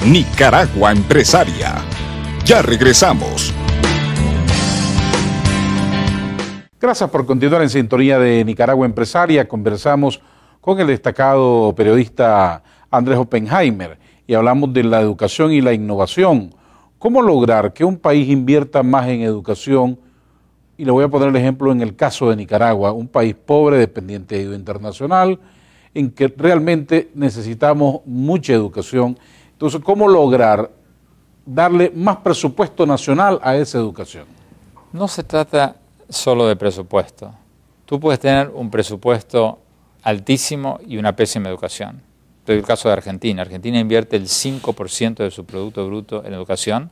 Nicaragua Empresaria. Ya regresamos. Gracias por continuar en sintonía de Nicaragua Empresaria. Conversamos con el destacado periodista Andrés Oppenheimer y hablamos de la educación y la innovación. ¿Cómo lograr que un país invierta más en educación? Y le voy a poner el ejemplo en el caso de Nicaragua, un país pobre, dependiente de ayuda internacional, en que realmente necesitamos mucha educación. Entonces, ¿cómo lograr darle más presupuesto nacional a esa educación? No se trata solo de presupuesto. Tú puedes tener un presupuesto altísimo y una pésima educación. Doy el caso de Argentina. Argentina invierte el 5% de su Producto Bruto en educación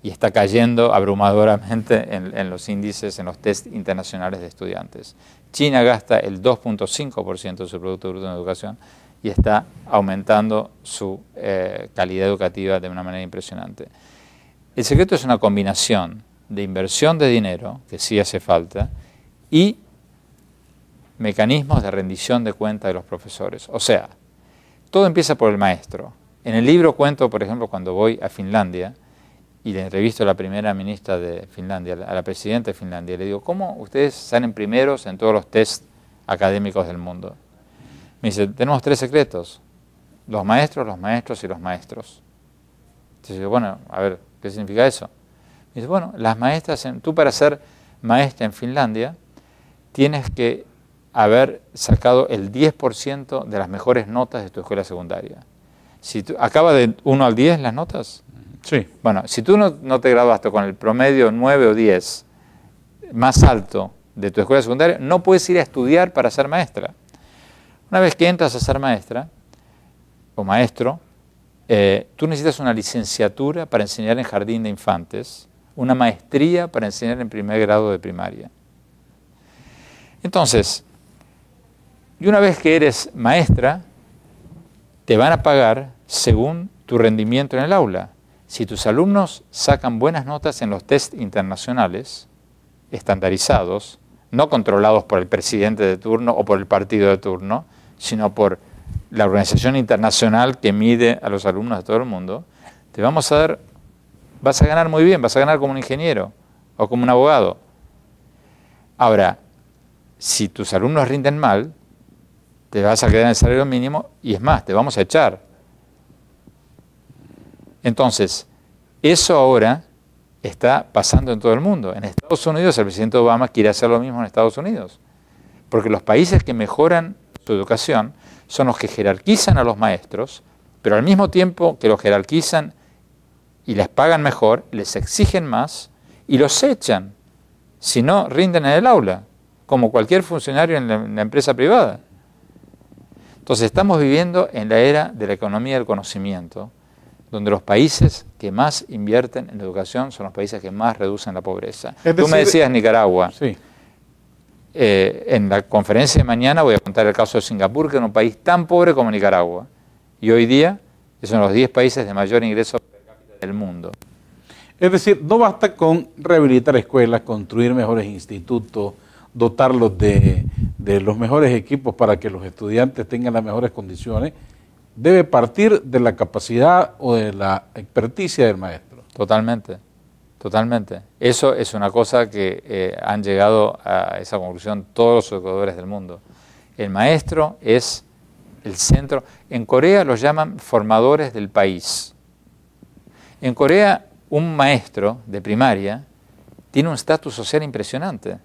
y está cayendo abrumadoramente en los índices, en los test internacionales de estudiantes. China gasta el 2.5% de su Producto Bruto en educación y está aumentando su calidad educativa de una manera impresionante. El secreto es una combinación de inversión de dinero, que sí hace falta, y mecanismos de rendición de cuenta de los profesores. O sea, todo empieza por el maestro. En el libro cuento, por ejemplo, cuando voy a Finlandia y le entrevisto a la primera ministra de Finlandia, a la presidenta de Finlandia, le digo, ¿cómo ustedes salen primeros en todos los test académicos del mundo? Me dice, tenemos 3 secretos, los maestros y los maestros. Entonces yo, bueno, a ver, ¿qué significa eso? Me dice, bueno, las maestras, tú para ser maestra en Finlandia tienes que haber sacado el 10% de las mejores notas de tu escuela secundaria. Si tú, ¿acaba de 1 al 10 las notas? Sí. Bueno, si tú no te graduaste con el promedio 9 o 10 más alto de tu escuela secundaria, no puedes ir a estudiar para ser maestra. Una vez que entras a ser maestra o maestro, tú necesitas una licenciatura para enseñar en jardín de infantes, una maestría para enseñar en primer grado de primaria. Entonces, y una vez que eres maestra, te van a pagar según tu rendimiento en el aula. Si tus alumnos sacan buenas notas en los test internacionales, estandarizados, no controlados por el presidente de turno o por el partido de turno, sino por la organización internacional que mide a los alumnos de todo el mundo, te vamos a dar, vas a ganar muy bien, vas a ganar como un ingeniero o como un abogado. Ahora, si tus alumnos rinden mal, te vas a quedar en el salario mínimo y es más, te vamos a echar. Entonces, eso ahora está pasando en todo el mundo. En Estados Unidos, el presidente Obama quiere hacer lo mismo en Estados Unidos. Porque los países que mejoran su educación son los que jerarquizan a los maestros, pero al mismo tiempo que los jerarquizan y les pagan mejor, les exigen más y los echan si no rinden en el aula, como cualquier funcionario en la empresa privada. Entonces estamos viviendo en la era de la economía del conocimiento, donde los países que más invierten en educación son los países que más reducen la pobreza. Tú me decías Nicaragua. Sí. En la conferencia de mañana voy a contar el caso de Singapur, que es un país tan pobre como Nicaragua. Y hoy día es uno de los 10 países de mayor ingreso per cápita del mundo. Es decir, no basta con rehabilitar escuelas, construir mejores institutos, dotarlos de los mejores equipos para que los estudiantes tengan las mejores condiciones. Debe partir de la capacidad o de la experticia del maestro. Totalmente, totalmente. Eso es una cosa que han llegado a esa conclusión todos los educadores del mundo. El maestro es el centro. En Corea los llaman formadores del país. En Corea un maestro de primaria tiene un estatus social impresionante.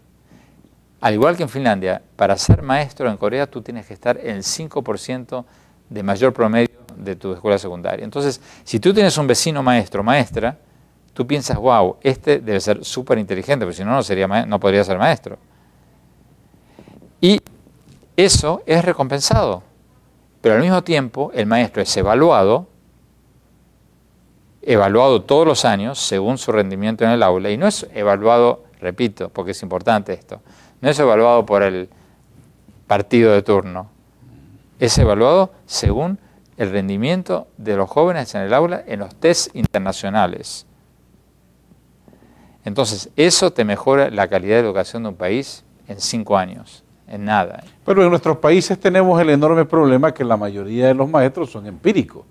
Al igual que en Finlandia, para ser maestro en Corea tú tienes que estar en el 5% de mayor promedio de tu escuela secundaria. Entonces, si tú tienes un vecino maestro o maestra, tú piensas, wow, este debe ser súper inteligente, porque si no, no podría ser maestro. Y eso es recompensado. Pero al mismo tiempo, el maestro es evaluado todos los años según su rendimiento en el aula, y no es evaluado, repito, porque es importante esto, no es evaluado por el partido de turno, es evaluado según el rendimiento de los jóvenes en el aula en los test internacionales. Entonces, eso te mejora la calidad de educación de un país en 5 años, en nada. Pero en nuestros países tenemos el enorme problema que la mayoría de los maestros son empíricos.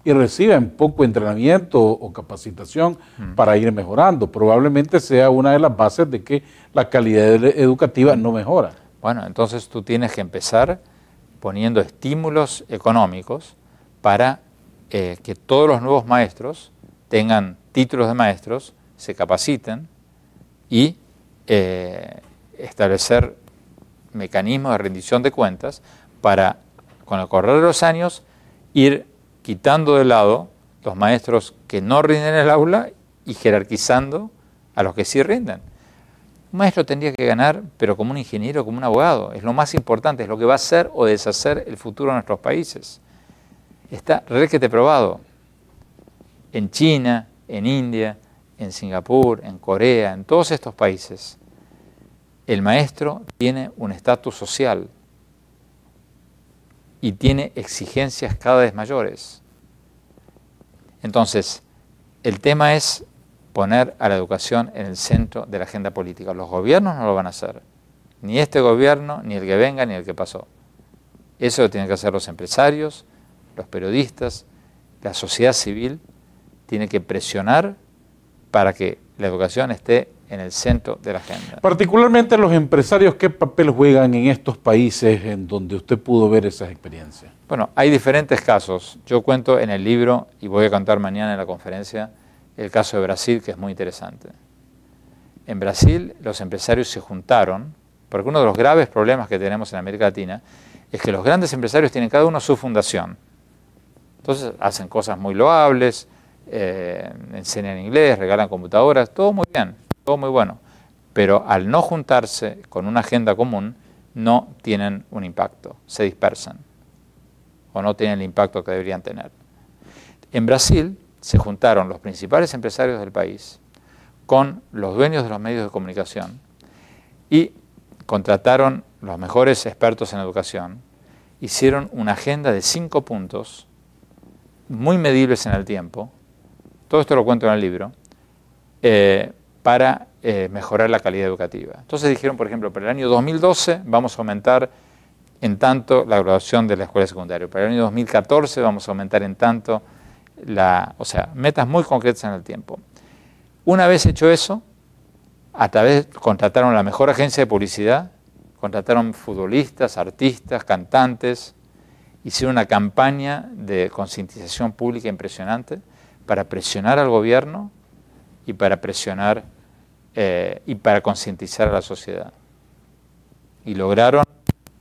y reciben poco entrenamiento o capacitación para ir mejorando. Probablemente sea una de las bases de que la calidad educativa no mejora. Bueno, entonces tú tienes que empezar poniendo estímulos económicos para que todos los nuevos maestros tengan títulos de maestros, se capaciten y establecer mecanismos de rendición de cuentas para, con el correr de los años, ir quitando de lado los maestros que no rinden en el aula y jerarquizando a los que sí rinden. Un maestro tendría que ganar, pero como un ingeniero, como un abogado. Es lo más importante, es lo que va a hacer o deshacer el futuro de nuestros países. Está requete probado. En China, en India, en Singapur, en Corea, en todos estos países, el maestro tiene un estatus social y tiene exigencias cada vez mayores. Entonces, el tema es poner a la educación en el centro de la agenda política. Los gobiernos no lo van a hacer. Ni este gobierno, ni el que venga, ni el que pasó. Eso lo tienen que hacer los empresarios, los periodistas, la sociedad civil. Tiene que presionar para que la educación esté en el centro de la agenda. Particularmente los empresarios, ¿qué papel juegan en estos países en donde usted pudo ver esas experiencias? Bueno, hay diferentes casos. Yo cuento en el libro, y voy a contar mañana en la conferencia, el caso de Brasil, que es muy interesante. En Brasil, los empresarios se juntaron, porque uno de los graves problemas que tenemos en América Latina es que los grandes empresarios tienen cada uno su fundación. Entonces, hacen cosas muy loables, enseñan inglés, regalan computadoras, todo muy bien, todo muy bueno. Pero al no juntarse con una agenda común, no tienen un impacto, se dispersan o no tienen el impacto que deberían tener. En Brasil se juntaron los principales empresarios del país con los dueños de los medios de comunicación y contrataron los mejores expertos en educación, hicieron una agenda de 5 puntos muy medibles en el tiempo, todo esto lo cuento en el libro, para mejorar la calidad educativa. Entonces dijeron, por ejemplo, para el año 2012 vamos a aumentar en tanto la graduación de la escuela secundaria, para el año 2014 vamos a aumentar en tanto o sea, metas muy concretas en el tiempo. Una vez hecho eso, contrataron la mejor agencia de publicidad, contrataron futbolistas, artistas, cantantes, hicieron una campaña de concientización pública impresionante para presionar al gobierno y para presionar y para concientizar a la sociedad. Y lograron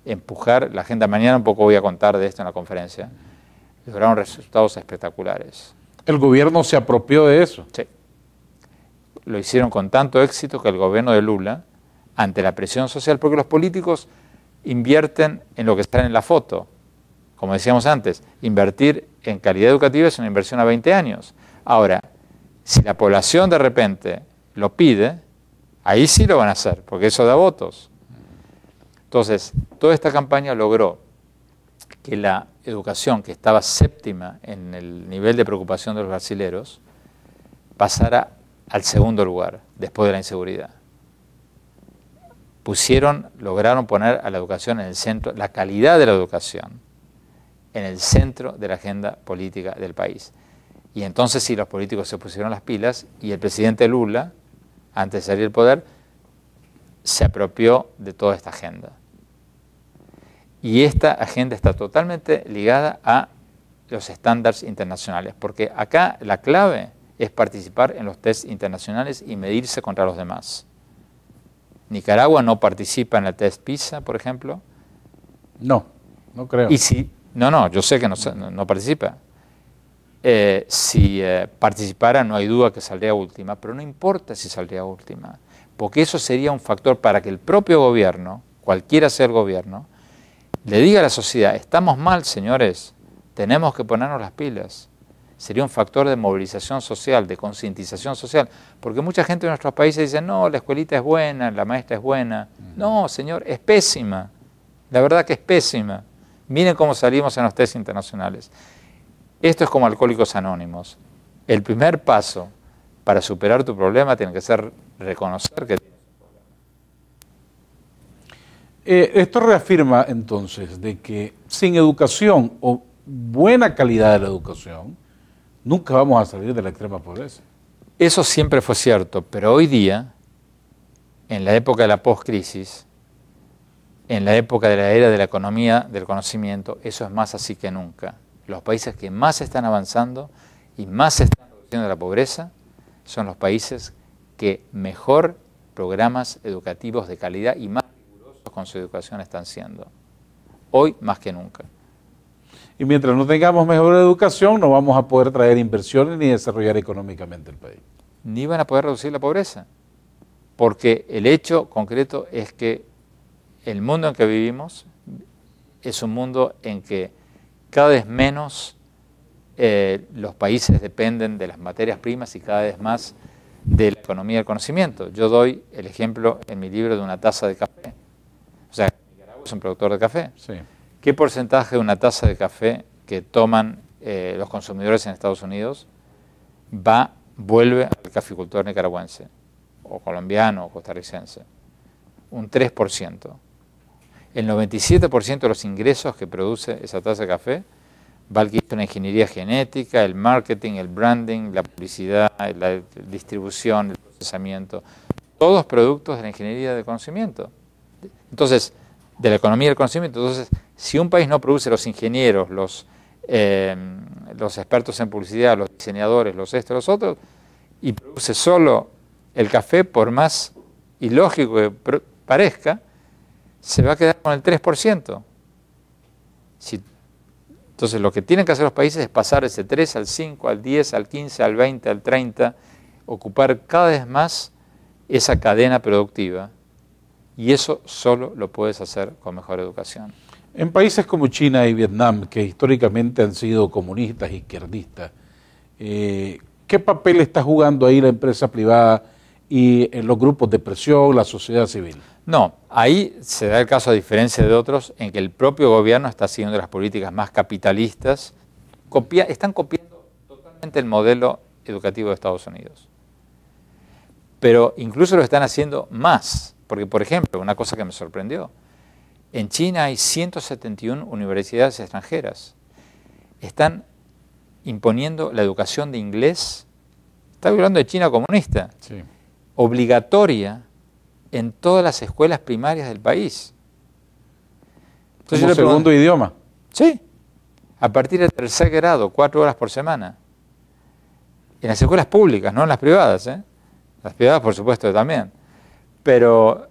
empujar la agenda. Mañana un poco voy a contar de esto en la conferencia. Lograron resultados espectaculares. ¿El gobierno se apropió de eso? Sí. Lo hicieron con tanto éxito que el gobierno de Lula, ante la presión social, porque los políticos invierten en lo que está en la foto. Como decíamos antes, invertir en calidad educativa es una inversión a 20 años. Ahora, si la población de repente lo pide, ahí sí lo van a hacer, porque eso da votos. Entonces, toda esta campaña logró que la educación, que estaba séptima en el nivel de preocupación de los brasileros, pasara al segundo lugar, después de la inseguridad. Lograron poner a la educación en el centro, la calidad de la educación, en el centro de la agenda política del país. Y entonces sí, los políticos se pusieron las pilas y el presidente Lula, antes de salir del poder, se apropió de toda esta agenda. Y esta agenda está totalmente ligada a los estándares internacionales, porque acá la clave es participar en los test internacionales y medirse contra los demás. Nicaragua no participa en el test PISA, por ejemplo. No creo. Y si, yo sé que no participa. Si participara, no hay duda que saldría última, pero no importa si saldría última, porque eso sería un factor para que el propio gobierno, cualquiera sea el gobierno, le diga a la sociedad, estamos mal, señores, tenemos que ponernos las pilas. Sería un factor de movilización social, de concientización social, porque mucha gente de nuestros países dice, no, la escuelita es buena, la maestra es buena. No, señor, es pésima. La verdad que es pésima. Miren cómo salimos en los test internacionales. Esto es como Alcohólicos Anónimos. El primer paso para superar tu problema tiene que ser reconocer que tienes un problema. Esto reafirma entonces de que sin educación o buena calidad de la educación, nunca vamos a salir de la extrema pobreza. Eso siempre fue cierto, pero hoy día, en la época de la post-crisis, en la época de la era de la economía del conocimiento, eso es más así que nunca. Los países que más están avanzando y más están reduciendo la pobreza son los países que mejor programas educativos de calidad y más rigurosos con su educación están siendo. Hoy más que nunca. Y mientras no tengamos mejor educación, no vamos a poder traer inversiones ni desarrollar económicamente el país. Ni van a poder reducir la pobreza. Porque el hecho concreto es que el mundo en que vivimos es un mundo en que cada vez menos los países dependen de las materias primas y cada vez más de la economía del conocimiento. Yo doy el ejemplo en mi libro de una taza de café. O sea, Nicaragua es un productor de café. Sí. ¿Qué porcentaje de una taza de café que toman los consumidores en Estados Unidos vuelve al caficultor nicaragüense, o colombiano, o costarricense? Un 3%. El 97% de los ingresos que produce esa taza de café va al que hizo la ingeniería genética, el marketing, el branding, la publicidad, la distribución, el procesamiento. Todos productos de la ingeniería del conocimiento. Entonces, de la economía del conocimiento. Entonces, si un país no produce los ingenieros, los expertos en publicidad, los diseñadores, los los otros, y produce solo el café, por más ilógico que parezca, se va a quedar con el 3%. Entonces, lo que tienen que hacer los países es pasar ese 3 al 5, al 10, al 15, al 20, al 30, ocupar cada vez más esa cadena productiva. Y eso solo lo puedes hacer con mejor educación. En países como China y Vietnam, que históricamente han sido comunistas, izquierdistas, ¿qué papel está jugando ahí la empresa privada y los grupos de presión, la sociedad civil? No, ahí se da el caso, a diferencia de otros, en que el propio gobierno está siguiendo las políticas más capitalistas, están copiando totalmente el modelo educativo de Estados Unidos. Pero incluso lo están haciendo más, porque, por ejemplo, una cosa que me sorprendió, en China hay 171 universidades extranjeras. Están imponiendo la educación de inglés, está hablando de China comunista, Sí. obligatoria en todas las escuelas primarias del país. Entonces, Como segundo idioma. Sí, a partir del 3er grado, 4 horas por semana. En las escuelas públicas, no en las privadas, ¿eh? Las privadas, por supuesto, también. Pero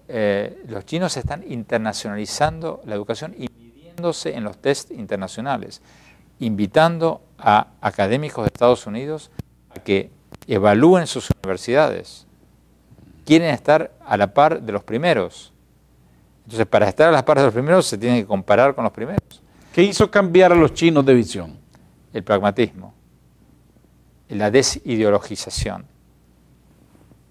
los chinos están internacionalizando la educación y midiéndose en los test internacionales, invitando a académicos de Estados Unidos a que evalúen sus universidades. Quieren estar a la par de los primeros. Entonces, para estar a la par de los primeros, se tienen que comparar con los primeros. ¿Qué hizo cambiar a los chinos de visión? El pragmatismo, la desideologización.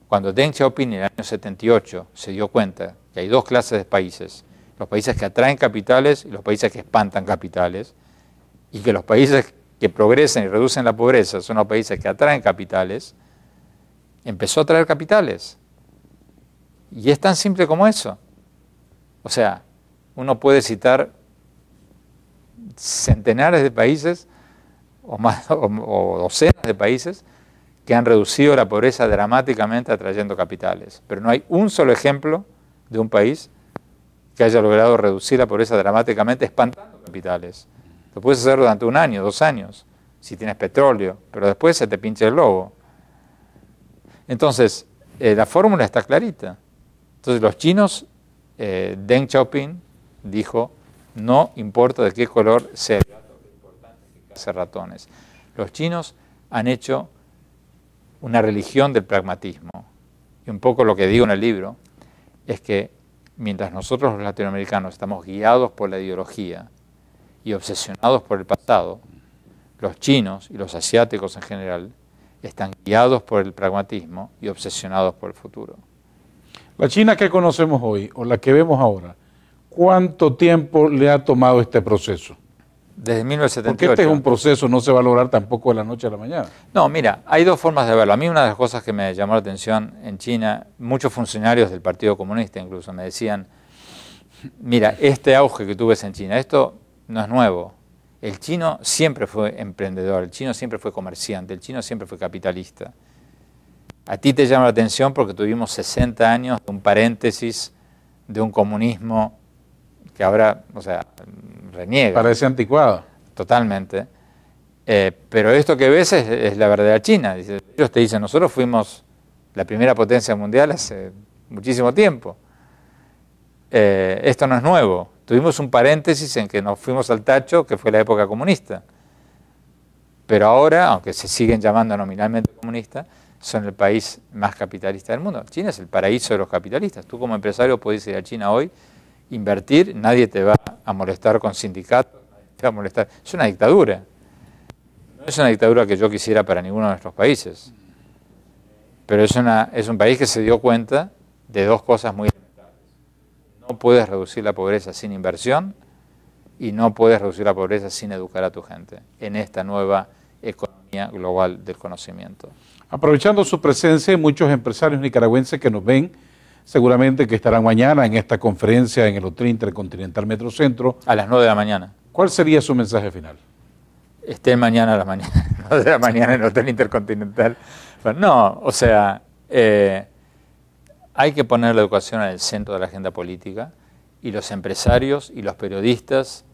Cuando Deng Xiaoping en el año 78 se dio cuenta que hay dos clases de países, los países que atraen capitales y los países que espantan capitales, y que los países que progresan y reducen la pobreza son los países que atraen capitales, empezó a traer capitales. Y es tan simple como eso. O sea, uno puede citar centenares de países o docenas de países que han reducido la pobreza dramáticamente atrayendo capitales. Pero no hay un solo ejemplo de un país que haya logrado reducir la pobreza dramáticamente espantando capitales. Lo puedes hacer durante 1 año, 2 años, si tienes petróleo, pero después se te pincha el globo. Entonces, la fórmula está clarita. Entonces, los chinos, Deng Xiaoping dijo, no importa de qué color sea el gato, lo importante es que case ratones. Los chinos han hecho una religión del pragmatismo. Y un poco lo que digo en el libro es que mientras nosotros los latinoamericanos estamos guiados por la ideología y obsesionados por el pasado, los chinos y los asiáticos en general están guiados por el pragmatismo y obsesionados por el futuro. La China que conocemos hoy, o la que vemos ahora, ¿cuánto tiempo le ha tomado este proceso? Desde 1978. Porque este es un proceso, no se va a lograr tampoco de la noche a la mañana. No, mira, hay dos formas de verlo. A mí una de las cosas que me llamó la atención en China, muchos funcionarios del Partido Comunista incluso me decían, mira, este auge que tú ves en China, esto no es nuevo. El chino siempre fue emprendedor, el chino siempre fue comerciante, el chino siempre fue capitalista. A ti te llama la atención porque tuvimos 60 años de un paréntesis de un comunismo que ahora, o sea, reniega. Parece anticuado. Totalmente. Pero esto que ves es la verdadera China. Ellos te dicen, nosotros fuimos la primera potencia mundial hace muchísimo tiempo. Esto no es nuevo. Tuvimos un paréntesis en que nos fuimos al tacho, que fue la época comunista. Pero ahora, aunque se siguen llamando nominalmente comunistas, son el país más capitalista del mundo. China es el paraíso de los capitalistas. Tú como empresario puedes ir a China hoy, invertir, nadie te va a molestar con sindicatos, nadie te va a molestar. Es una dictadura. No es una dictadura que yo quisiera para ninguno de nuestros países. Pero es un país que se dio cuenta de dos cosas muy elementales. No puedes reducir la pobreza sin inversión y no puedes reducir la pobreza sin educar a tu gente en esta nueva economía global del conocimiento. Aprovechando su presencia, hay muchos empresarios nicaragüenses que nos ven, seguramente que estarán mañana en esta conferencia en el Hotel Intercontinental Metrocentro. A las 9 de la mañana. ¿Cuál sería su mensaje final? Estén mañana a la mañana, 9 de la mañana en el Hotel Intercontinental. Pero no, o sea, hay que poner la educación en el centro de la agenda política y los empresarios y los periodistas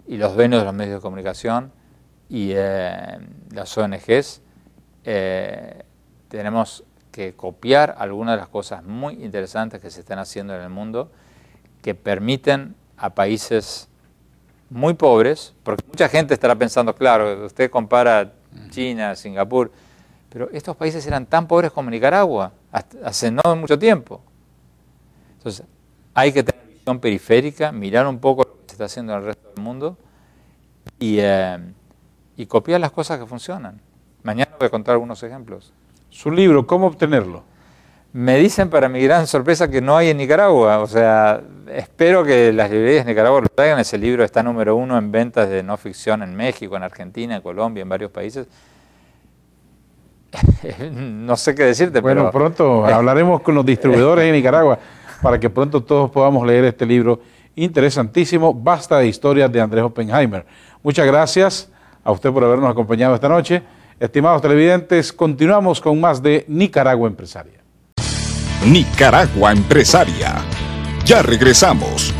y los dueños de los medios de comunicación y las ONGs tenemos que copiar algunas de las cosas muy interesantes que se están haciendo en el mundo que permiten a países muy pobres, porque mucha gente estará pensando, claro, usted compara China, Singapur, pero estos países eran tan pobres como Nicaragua hace no mucho tiempo. Entonces, hay que tener visión periférica, mirar un poco lo que se está haciendo en el resto del mundo y copiar las cosas que funcionan. Mañana voy a contar algunos ejemplos. Su libro, ¿cómo obtenerlo? Me dicen para mi gran sorpresa que no hay en Nicaragua, o sea, espero que las librerías de Nicaragua lo traigan. Ese libro está número 1 en ventas de no ficción en México, en Argentina, en Colombia, en varios países. No sé qué decirte, bueno, pero... pronto hablaremos con los distribuidores de Nicaragua para que pronto todos podamos leer este libro interesantísimo, Basta de historias de Andrés Oppenheimer. Muchas gracias a usted por habernos acompañado esta noche. Estimados televidentes, continuamos con más de Nicaragua Empresaria. Nicaragua Empresaria. Ya regresamos.